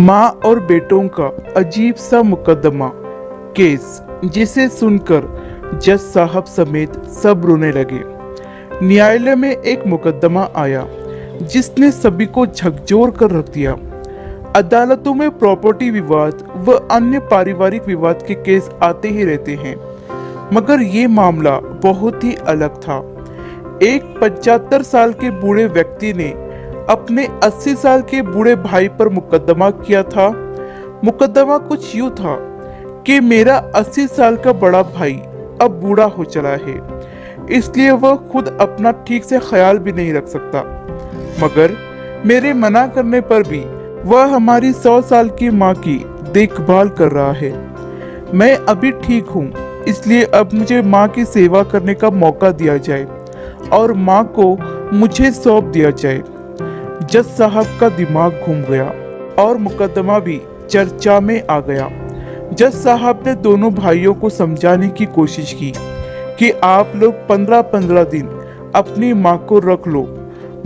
माँ और बेटों का अजीब सा मुकदमा केस, जिसे सुनकर जज साहब समेत सब रोने लगे। न्यायालय में एक मुकदमा आया जिसने सभी को झकझोर कर रख दिया। अदालतों में प्रॉपर्टी विवाद व अन्य पारिवारिक विवाद के केस आते ही रहते हैं, मगर ये मामला बहुत ही अलग था। एक 75 साल के बूढ़े व्यक्ति ने अपने 80 साल के बूढ़े भाई पर मुकदमा किया था। मुकदमा कुछ यूं था कि मेरा 80 साल का बड़ा भाई अब बूढ़ा हो चला है, इसलिए वह खुद अपना ठीक से ख्याल भी नहीं रख सकता, मगर मेरे मना करने पर भी वह हमारी 100 साल की माँ की देखभाल कर रहा है। मैं अभी ठीक हूँ, इसलिए अब मुझे माँ की सेवा करने का मौका दिया जाए और माँ को मुझे सौंप दिया जाए। जज साहब का दिमाग घूम गया और मुकदमा भी चर्चा में आ गया। जज साहब ने दोनों भाइयों को समझाने की कोशिश की कि आप लोग 15-15 दिन अपनी माँ को रख लो,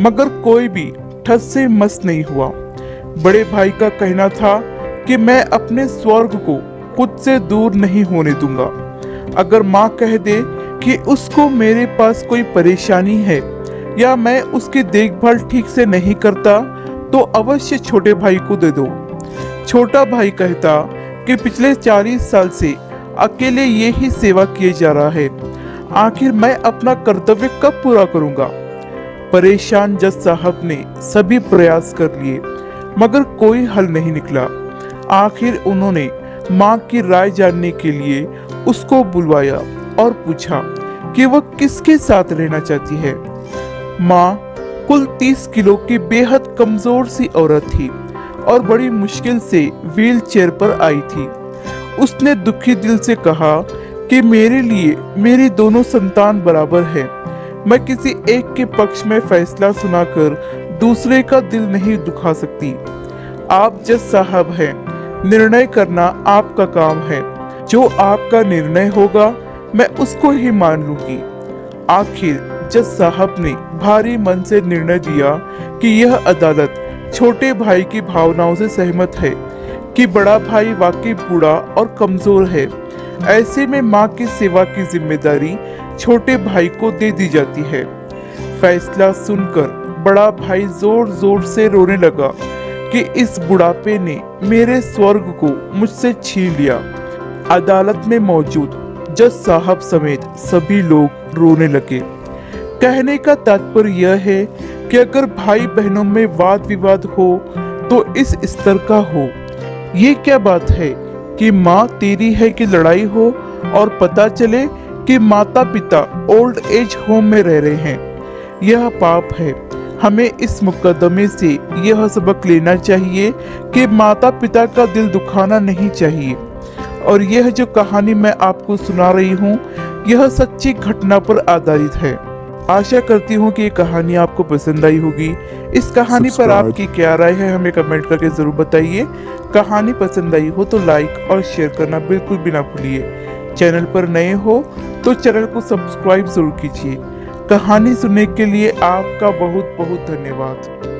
मगर कोई भी ठस से मस नहीं हुआ। बड़े भाई का कहना था कि मैं अपने स्वर्ग को खुद से दूर नहीं होने दूंगा। अगर माँ कह दे कि उसको मेरे पास कोई परेशानी है या मैं उसकी देखभाल ठीक से नहीं करता, तो अवश्य छोटे भाई को दे दो। छोटा भाई कहता कि पिछले 40 साल से अकेले ये ही सेवा किए जा रहा है, आखिर मैं अपना कर्तव्य कब पूरा करूंगा। परेशान जज साहब ने सभी प्रयास कर लिए, मगर कोई हल नहीं निकला। आखिर उन्होंने माँ की राय जानने के लिए उसको बुलवाया और पूछा कि वह किसके साथ रहना चाहती है। माँ कुल 30 किलो की बेहद कमजोर सी औरत थी और बड़ी मुश्किल से व्हील चेयर पर आई थी। उसने दुखी दिल से कहा कि मेरे लिए मेरी दोनों संतान बराबर है। मैं किसी एक के पक्ष में फैसला सुनाकर दूसरे का दिल नहीं दुखा सकती। आप जज साहब हैं, निर्णय करना आपका काम है। जो आपका निर्णय होगा मैं उसको ही मान लूंगी। आखिर जज साहब ने भारी मन से निर्णय दिया कि यह अदालत छोटे भाई की भावनाओं से सहमत है कि बड़ा भाई वाकई बूढ़ा और कमजोर है। ऐसे में माँ की सेवा की जिम्मेदारी छोटे भाई को दे दी जाती है। फैसला सुनकर बड़ा भाई जोर जोर से रोने लगा कि इस बुढ़ापे ने मेरे स्वर्ग को मुझसे छीन लिया। अदालत में मौजूद जज साहब समेत सभी लोग रोने लगे। कहने का तात्पर्य यह है कि अगर भाई बहनों में वाद विवाद हो तो इस स्तर का हो। ये क्या बात है कि माँ तेरी है कि लड़ाई हो और पता चले कि माता पिता ओल्ड एज होम में रह रहे हैं। यह पाप है। हमें इस मुकदमे से यह सबक लेना चाहिए कि माता पिता का दिल दुखाना नहीं चाहिए। और यह जो कहानी मैं आपको सुना रही हूँ, यह सच्ची घटना पर आधारित है। आशा करती हूँ कि ये कहानी आपको पसंद आई होगी। इस कहानी पर आपकी क्या राय है हमें कमेंट करके जरूर बताइए। कहानी पसंद आई हो तो लाइक और शेयर करना बिल्कुल भी ना भूलिए। चैनल पर नए हो तो चैनल को सब्सक्राइब जरूर कीजिए। कहानी सुनने के लिए आपका बहुत बहुत धन्यवाद।